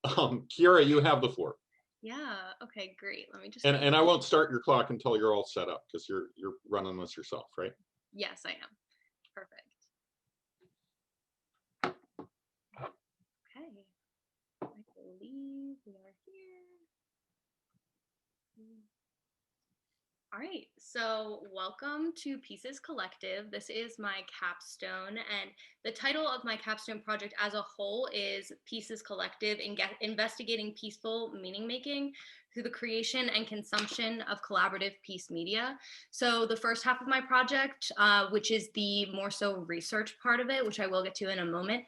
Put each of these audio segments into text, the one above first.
Kiara, you have the floor. Yeah, okay, great. Let me just And I won't start your clock until you're all set up because you're running this yourself, right? Yes, I am. Perfect. Okay. I believe we are here. All right, so welcome to Pieces Collective. This is my capstone, and the title of my capstone project as a whole is Pieces Collective, investigating peaceful meaning making through the creation and consumption of collaborative peace media. So the first half of my project, which is the more so research part of it, which I will get to in a moment,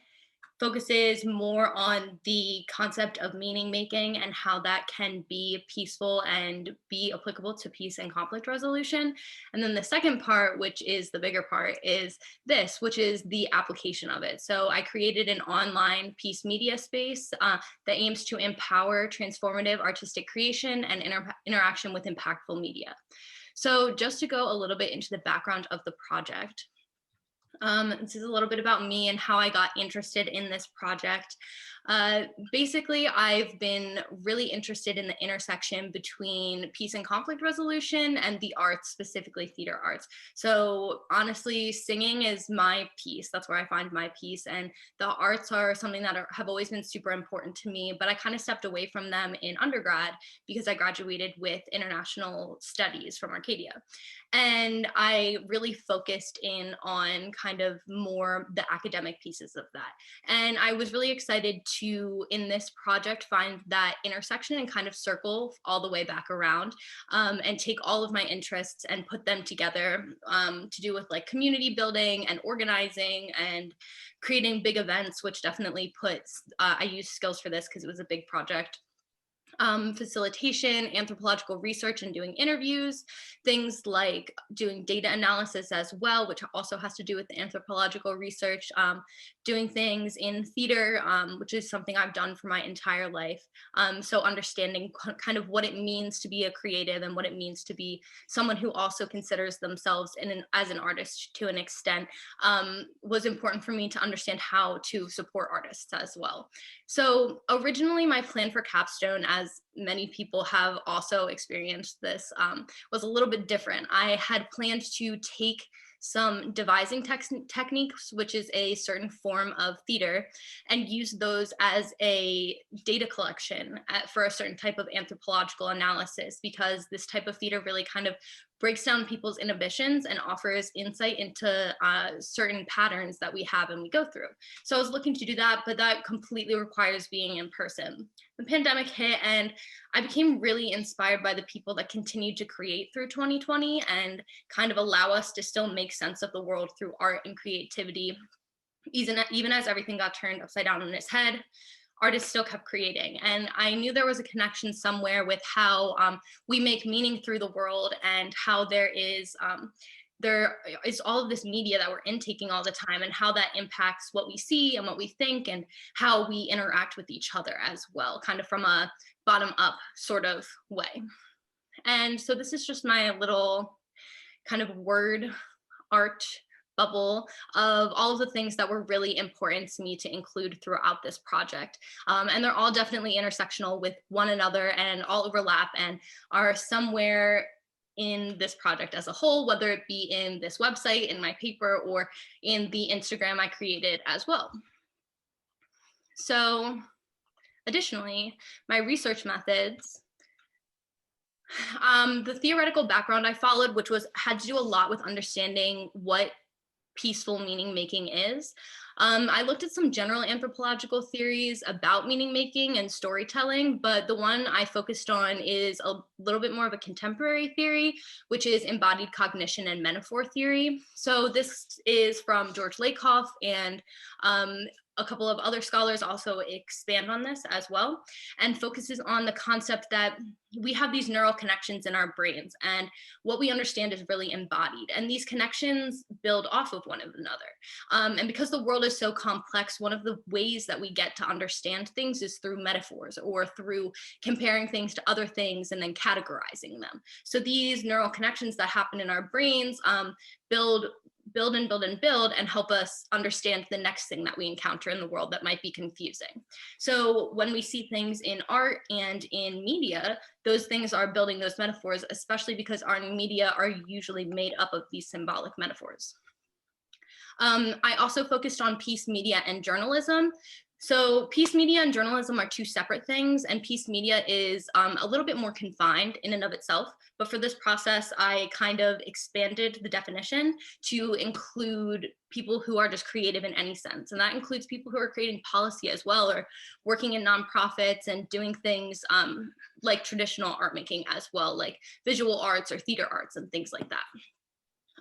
focuses more on the concept of meaning making and how that can be peaceful and be applicable to peace and conflict resolution. And then the second part, which is the bigger part, is this, which is the application of it. So I created an online peace media space that aims to empower transformative artistic creation and interaction with impactful media. So just to go a little bit into the background of the project, this is a little bit about me and how I got interested in this project. Basically, I've been really interested in the intersection between peace and conflict resolution and the arts, specifically theater arts. So honestly, singing is my piece. That's where I find my peace. And the arts are something that have always been super important to me, but I kind of stepped away from them in undergrad because I graduated with international studies from Arcadia. And I really focused in on kind of more the academic pieces of that. And I was really excited to, in this project, find that intersection and kind of circle all the way back around, and take all of my interests and put them together, to do with like community building and organizing and creating big events, which definitely puts, I used skills for this because it was a big project. Facilitation, anthropological research, and doing interviews, things like doing data analysis as well, which also has to do with the anthropological research, doing things in theater, which is something I've done for my entire life. So understanding kind of what it means to be a creative and what it means to be someone who also considers themselves as an artist to an extent, was important for me to understand how to support artists as well. So originally my plan for Capstone, as many people have also experienced this, was a little bit different. I had planned to take some devising techniques, which is a certain form of theater, and use those as a data collection for a certain type of anthropological analysis, because this type of theater really kind of breaks down people's inhibitions and offers insight into certain patterns that we have and we go through. So I was looking to do that, but that completely requires being in person. The pandemic hit and I became really inspired by the people that continued to create through 2020 and kind of allow us to still make sense of the world through art and creativity. Even as everything got turned upside down on its head, artists still kept creating. And I knew there was a connection somewhere with how we make meaning through the world and how there is all of this media that we're intaking all the time and how that impacts what we see and what we think and how we interact with each other as well, kind of from a bottom up sort of way. And so this is just my little kind of word art bubble of all of the things that were really important to me to include throughout this project. And they're all definitely intersectional with one another and all overlap and are somewhere in this project as a whole, whether it be in this website, in my paper, or in the Instagram I created as well. So additionally, my research methods, the theoretical background I followed, which had to do a lot with understanding what peaceful meaning making is. I looked at some general anthropological theories about meaning making and storytelling, but the one I focused on is a little bit more of a contemporary theory, which is embodied cognition and metaphor theory. So this is from George Lakoff, and a couple of other scholars also expand on this as well, and focuses on the concept that we have these neural connections in our brains, and what we understand is really embodied. And these connections build off of one another. And because the world is so complex, one of the ways that we get to understand things is through metaphors or through comparing things to other things and then categorizing them. So these neural connections that happen in our brains build build and build and build and help us understand the next thing that we encounter in the world that might be confusing. So when we see things in art and in media, those things are building those metaphors, especially because art and media are usually made up of these symbolic metaphors. I also focused on peace media and journalism. So peace media and journalism are two separate things, and peace media is a little bit more confined in and of itself. But for this process, I kind of expanded the definition to include people who are just creative in any sense. And that includes people who are creating policy as well, or working in nonprofits and doing things like traditional art making as well, like visual arts or theater arts and things like that.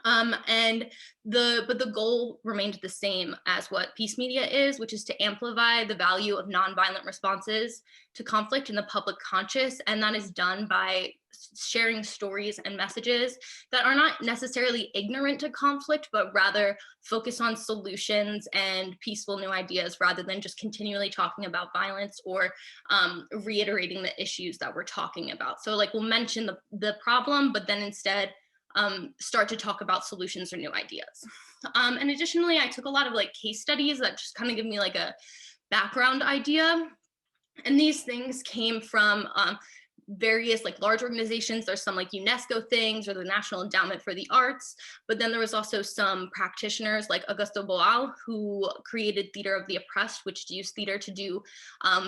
But the goal remained the same as what peace media is, which is to amplify the value of nonviolent responses to conflict in the public conscious. And that is done by sharing stories and messages that are not necessarily ignorant to conflict, but rather focus on solutions and peaceful new ideas rather than just continually talking about violence or reiterating the issues that we're talking about. So like we'll mention the problem, but then instead start to talk about solutions or new ideas. And additionally, I took a lot of like case studies that just kind of give me like a background idea. And these things came from various like large organizations. There's some like UNESCO things or the National Endowment for the Arts, but then there was also some practitioners like Augusto Boal who created Theater of the Oppressed, which used theater to do,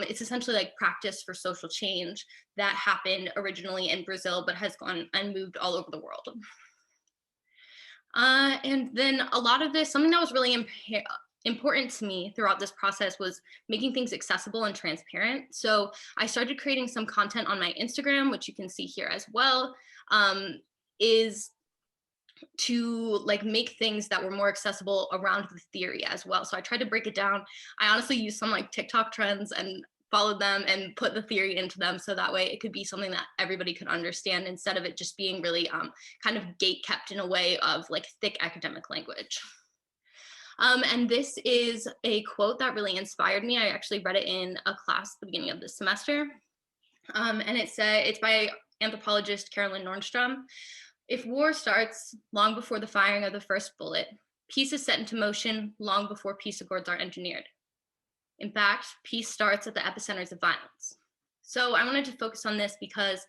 it's essentially like practice for social change that happened originally in Brazil, but has gone and moved all over the world. And then a lot of this, something that was really important to me throughout this process was making things accessible and transparent. So I started creating some content on my Instagram, which you can see here as well, is to like make things that were more accessible around the theory as well. So I tried to break it down. I honestly used some like TikTok trends and followed them and put the theory into them so that way it could be something that everybody could understand instead of it just being really kind of gate kept in a way of like thick academic language. And this is a quote that really inspired me. I actually read it in a class at the beginning of this semester. And it's by anthropologist Carolyn Nordstrom. If war starts long before the firing of the first bullet, peace is set into motion long before peace accords are engineered. In fact, peace starts at the epicenters of violence. So I wanted to focus on this because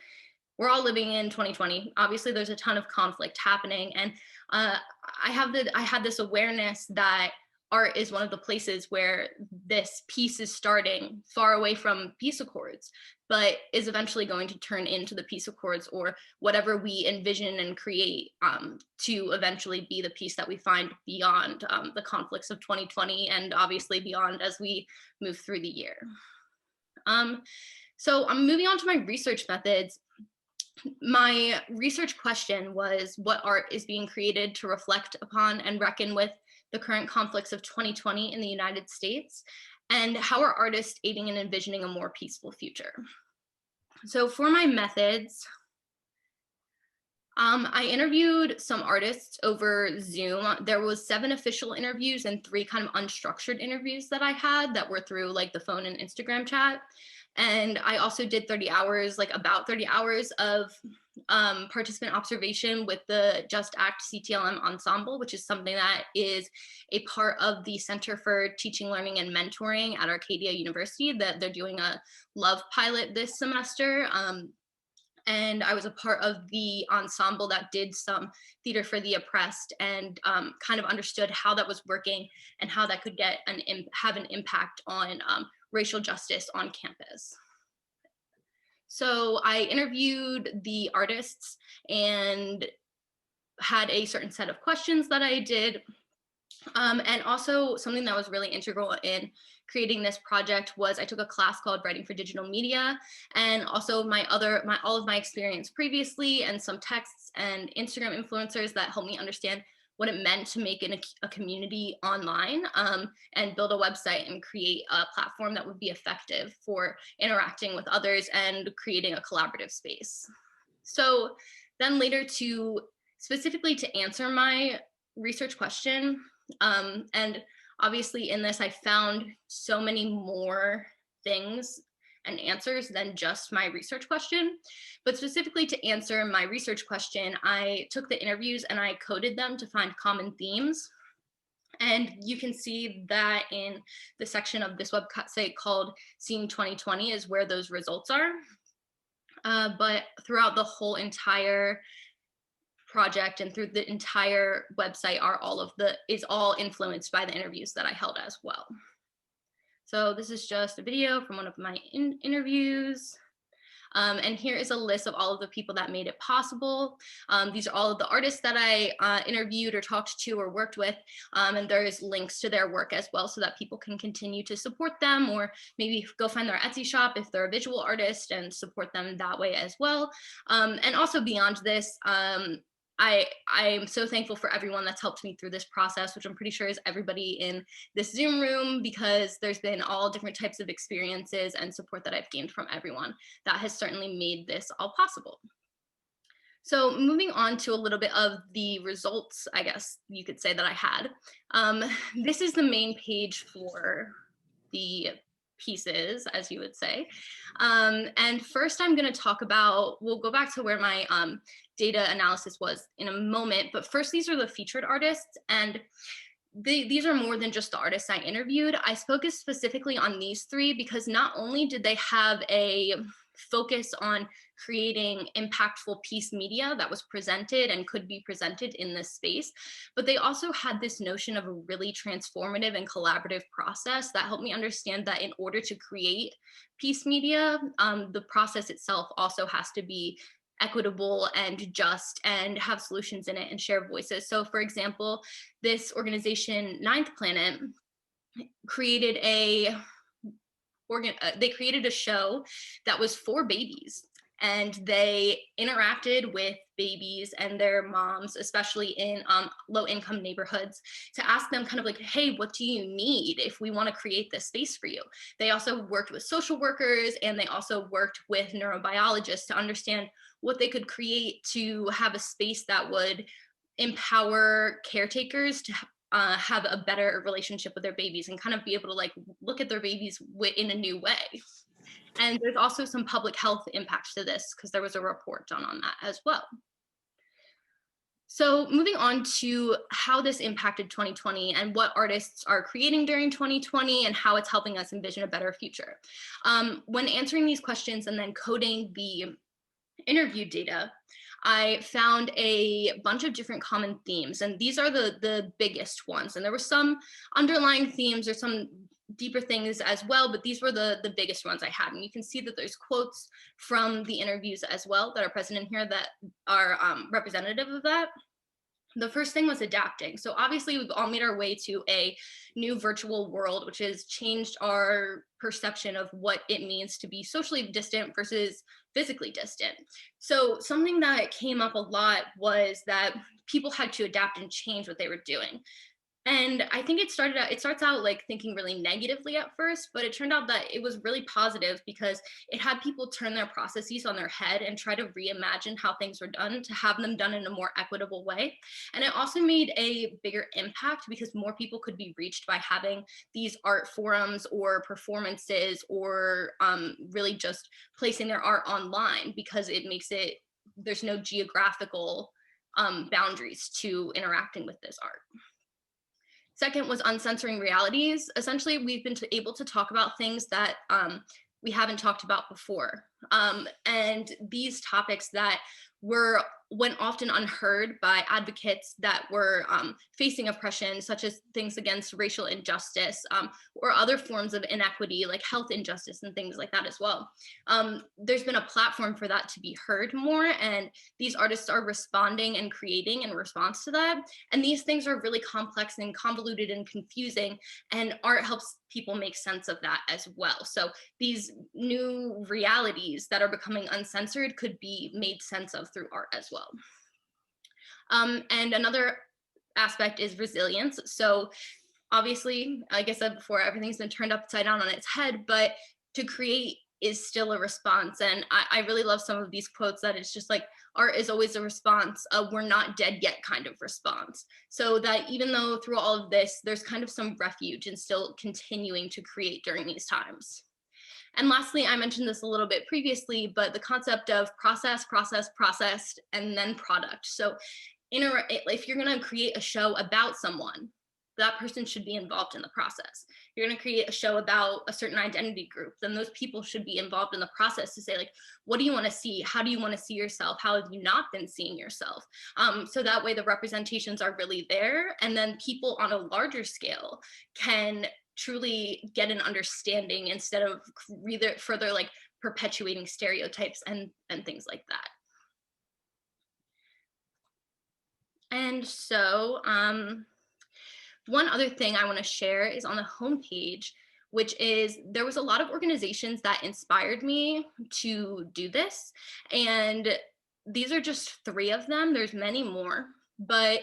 we're all living in 2020. Obviously, there's a ton of conflict happening. And I had this awareness that art is one of the places where this peace is starting far away from peace accords, but is eventually going to turn into the peace accords or whatever we envision and create to eventually be the peace that we find beyond the conflicts of 2020 and obviously beyond as we move through the year. So I'm moving on to my research methods. My research question was what art is being created to reflect upon and reckon with the current conflicts of 2020 in the United States, and how are artists aiding in envisioning a more peaceful future? So for my methods, I interviewed some artists over Zoom. There was 7 official interviews and 3 kind of unstructured interviews that I had that were through like the phone and Instagram chat. And I also did 30 hours, like about 30 hours of participant observation with the Just Act CTLM ensemble, which is something that is a part of the Center for Teaching, Learning, and Mentoring at Arcadia University, that they're doing a love pilot this semester. And I was a part of the ensemble that did some theater for the oppressed and kind of understood how that was working and how that could have an impact on racial justice on campus. So I interviewed the artists and had a certain set of questions that I did. And also something that was really integral in creating this project was I took a class called Writing for Digital Media, and also all of my experience previously and some texts and Instagram influencers that helped me understand what it meant to make a community online and build a website and create a platform that would be effective for interacting with others and creating a collaborative space. So then later specifically to answer my research question, and obviously in this, I found so many more things and answers than just my research question. But specifically to answer my research question, I took the interviews and I coded them to find common themes. And you can see that in the section of this website called Seeing 2020 is where those results are. But throughout the whole entire project and through the entire website is all influenced by the interviews that I held as well. So this is just a video from one of my interviews. And here is a list of all of the people that made it possible. These are all of the artists that I interviewed or talked to or worked with. And there's links to their work as well so that people can continue to support them, or maybe go find their Etsy shop if they're a visual artist and support them that way as well. And also beyond this, I'm so thankful for everyone that's helped me through this process, which I'm pretty sure is everybody in this Zoom room, because there's been all different types of experiences and support that I've gained from everyone that has certainly made this all possible. So moving on to a little bit of the results, I guess you could say, that I had. This is the main page for the pieces, as you would say. And first I'm going to talk about, we'll go back to where my data analysis was in a moment, but first these are the featured artists, and these are more than just the artists I interviewed. I focused specifically on these three because not only did they have a focus on creating impactful piece media that was presented and could be presented in this space, but they also had this notion of a really transformative and collaborative process that helped me understand that in order to create piece media, the process itself also has to be equitable and just and have solutions in it and share voices. So for example, this organization, Ninth Planet, created they created a show that was for babies, and they interacted with babies and their moms, especially in low-income neighborhoods, to ask them kind of like, hey, what do you need if we want to create this space for you? They also worked with social workers, and they also worked with neurobiologists to understand what they could create to have a space that would empower caretakers to have a better relationship with their babies and kind of be able to like look at their babies in a new way. And there's also some public health impacts to this because there was a report done on that as well. So moving on to how this impacted 2020 and what artists are creating during 2020 and how it's helping us envision a better future. When answering these questions and then coding the interview data, I found a bunch of different common themes, and these are the biggest ones. And there were some underlying themes or some deeper things as well, but these were the biggest ones I had. And you can see that there's quotes from the interviews as well that are present in here that are representative of that. The first thing was adapting. So obviously we've all made our way to a new virtual world, which has changed our perception of what it means to be socially distant versus physically distant. So something that came up a lot was that people had to adapt and change what they were doing. And I think it starts out like thinking really negatively at first, but it turned out that it was really positive because it had people turn their processes on their head and try to reimagine how things were done to have them done in a more equitable way. And it also made a bigger impact because more people could be reached by having these art forums or performances or really just placing their art online, because it makes it, there's no geographical boundaries to interacting with this art. Second was uncensoring realities. Essentially, we've been able to talk about things that we haven't talked about before. And these topics that went often unheard by advocates that were facing oppression, such as things against racial injustice or other forms of inequity like health injustice and things like that as well. There's been a platform for that to be heard more, and these artists are responding and creating in response to that. And these things are really complex and convoluted and confusing, and art helps people make sense of that as well. So these new realities that are becoming uncensored could be made sense of through art as well. And another aspect is resilience. So obviously, like I said before, everything's been turned upside down on its head, but to create is still a response. And I really love some of these quotes that it's just like, art is always a response, we're not dead yet kind of response. So that even though through all of this, there's kind of some refuge in still continuing to create during these times. And lastly, I mentioned this a little bit previously, but the concept of process, processed, and then product. So if you're going to create a show about someone, that person should be involved in the process. You're going to create a show about a certain identity group, then those people should be involved in the process to say, like, what do you want to see? How do you want to see yourself? How have you not been seeing yourself? So that way the representations are really there. And then people on a larger scale can truly get an understanding instead of further like perpetuating stereotypes and things like that. And so one other thing I want to share is on the homepage, which is there was a lot of organizations that inspired me to do this. And these are just 3 of them. There's many more, but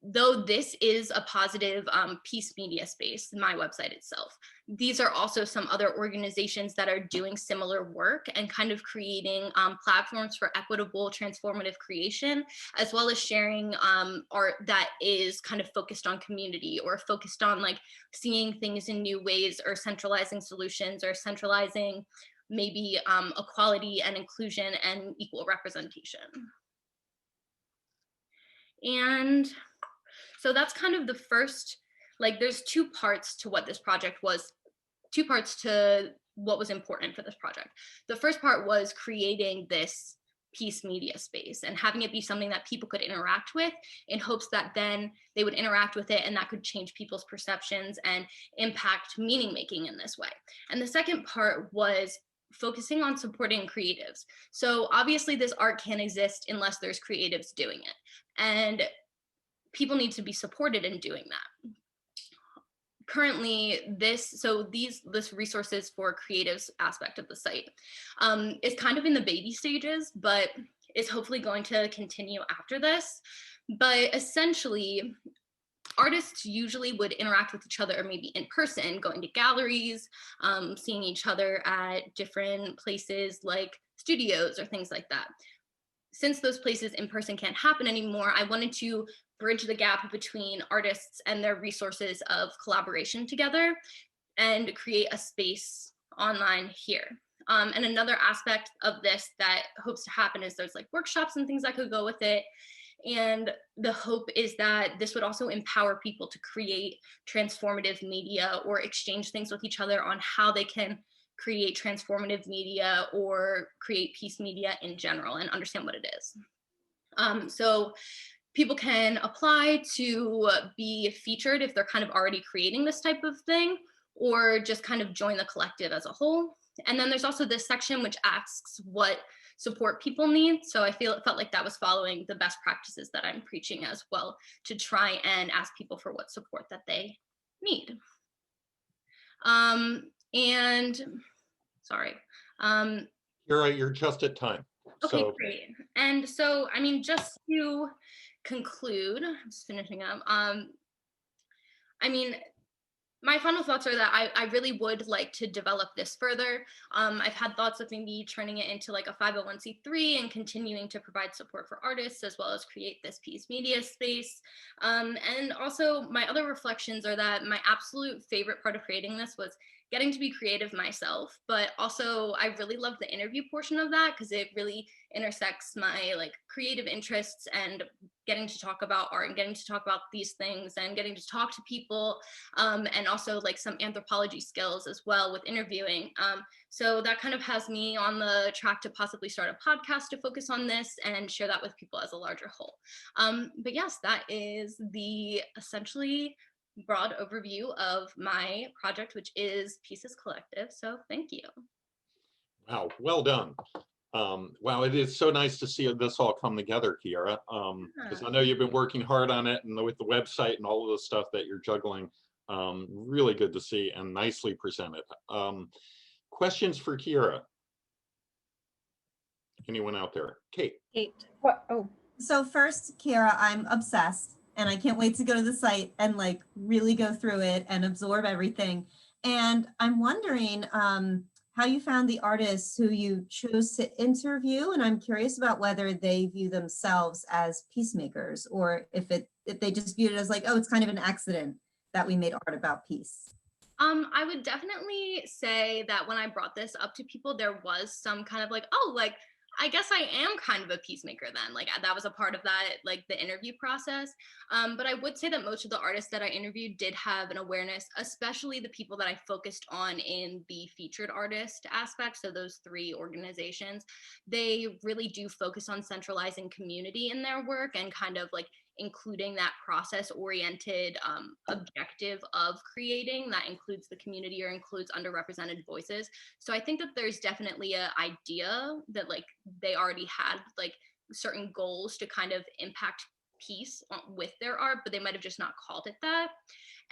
though this is a positive peace media space, my website itself, these are also some other organizations that are doing similar work and kind of creating platforms for equitable transformative creation, as well as sharing art that is kind of focused on community or focused on like seeing things in new ways or centralizing solutions or centralizing maybe equality and inclusion and equal representation. And so that's kind of the first, like there's 2 parts to what this project was, 2 parts to what was important for this project. The first part was creating this peace media space and having it be something that people could interact with in hopes that then they would interact with it and that could change people's perceptions and impact meaning making in this way. And the second part was focusing on supporting creatives. So obviously this art can't exist unless there's creatives doing it. And people need to be supported in doing that. Currently, this resources for creatives aspect of the site is kind of in the baby stages, but is hopefully going to continue after this. But essentially, artists usually would interact with each other maybe in person, going to galleries, seeing each other at different places like studios or things like that. Since those places in person can't happen anymore, I wanted to bridge the gap between artists and their resources of collaboration together and create a space online here. And another aspect of this that hopes to happen is there's like workshops and things that could go with it. And the hope is that this would also empower people to create transformative media or exchange things with each other on how they can create transformative media or create peace media in general and understand what it is. So people can apply to be featured if they're kind of already creating this type of thing, or just kind of join the collective as a whole. And then there's also this section which asks what support people need. So I felt like that was following the best practices that I'm preaching as well, to try and ask people for what support that they need. And sorry. You're just at time. Okay, So. great. And so, I mean, just to conclude, I'm just finishing up. I mean, my final thoughts are that I really would like to develop this further. I've had thoughts of maybe turning it into like a 501c3 and continuing to provide support for artists as well as create this peace media space. And also my other reflections are that my absolute favorite part of creating this was getting to be creative myself, but also I really love the interview portion of that because it really intersects my like creative interests and getting to talk about art and getting to talk about these things and getting to talk to people, and also like some anthropology skills as well with interviewing. So that kind of has me on the track to possibly start a podcast to focus on this and share that with people as a larger whole. But yes, that is the essentially broad overview of my project, which is Pieces Collective. So thank you. Wow, well done. Wow, it is so nice to see this all come together, Kiara, because I know you've been working hard on it and with the website and all of the stuff that you're juggling. Really good to see and nicely presented. Questions for Kiara? Anyone out there? Kate. What? Oh. So first, Kiara, I'm obsessed and I can't wait to go to the site and like really go through it and absorb everything. And I'm wondering how you found the artists who you chose to interview. And I'm curious about whether they view themselves as peacemakers or if they just view it as like, oh, it's kind of an accident that we made art about peace. I would definitely say that when I brought this up to people, there was some kind of like, oh, like, I guess I am kind of a peacemaker then. Like that was a part of that, like the interview process. But I would say that most of the artists that I interviewed did have an awareness, especially the people that I focused on in the featured artist aspect. So those 3 organizations, they really do focus on centralizing community in their work and kind of like including that process oriented objective of creating that includes the community or includes underrepresented voices. So I think that there's definitely an idea that like they already had like certain goals to kind of impact peace with their art, but they might have just not called it that.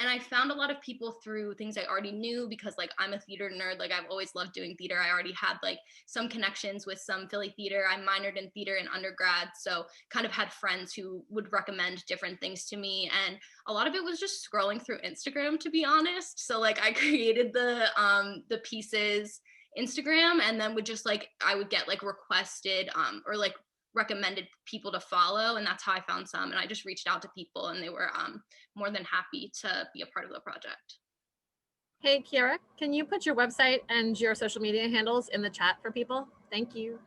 And I found a lot of people through things I already knew because like I'm a theater nerd. Like I've always loved doing theater. I already had like some connections with some Philly theater. I minored in theater in undergrad, so kind of had friends who would recommend different things to me. And a lot of it was just scrolling through Instagram, to be honest. So like I created the pieces Instagram, and then would just like I would get like requested or like recommended people to follow, and that's how I found some. And I just reached out to people, and they were more than happy to be a part of the project. Hey, Kiara, can you put your website and your social media handles in the chat for people? Thank you.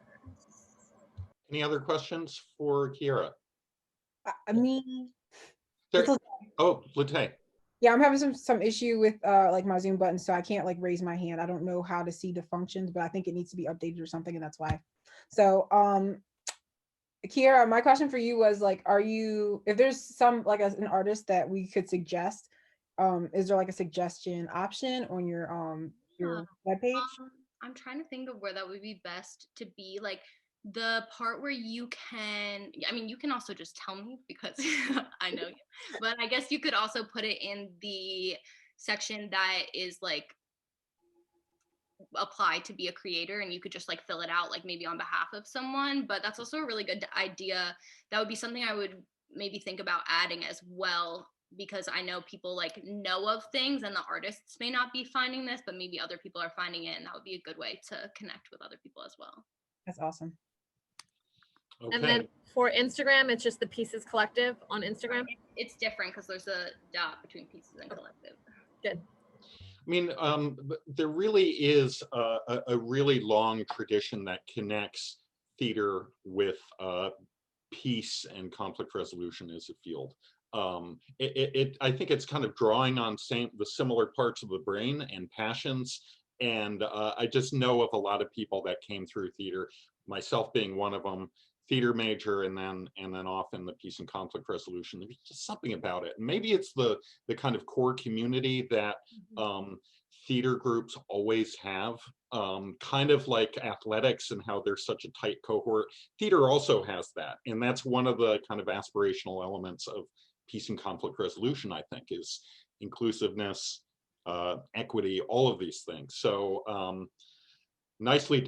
Any other questions for Kiara? I mean, There, it's oh, Late. yeah, I'm having some issue with like my Zoom button, so I can't like raise my hand. I don't know how to see the functions, but I think it needs to be updated or something, and that's why. So Kiara, my question for you was like, are you, if there's some like an artist that we could suggest, is there like a suggestion option on your webpage? I'm trying to think of where that would be best to be. Like the part where you can, I mean, you can also just tell me because I know you, but I guess you could also put it in the section that is like apply to be a creator, and you could just like fill it out like maybe on behalf of someone. But that's also a really good idea. That would be something I would maybe think about adding as well, because I know people like know of things and the artists may not be finding this, but maybe other people are finding it, and that would be a good way to connect with other people as well. That's awesome. Okay. And then for Instagram, it's just the Pieces Collective on Instagram. It's different because there's a dot between Pieces and Collective. Good. I mean, there really is a really long tradition that connects theater with peace and conflict resolution as a field. I think it's kind of drawing on the similar parts of the brain and passions. And I just know of a lot of people that came through theater, myself being one of them, theater major, and then off in the peace and conflict resolution. There's just something about it. Maybe it's the kind of core community that theater groups always have, kind of like athletics and how there's such a tight cohort. Theater also has that, and that's one of the kind of aspirational elements of peace and conflict resolution, I think, is inclusiveness, equity, all of these things. So nicely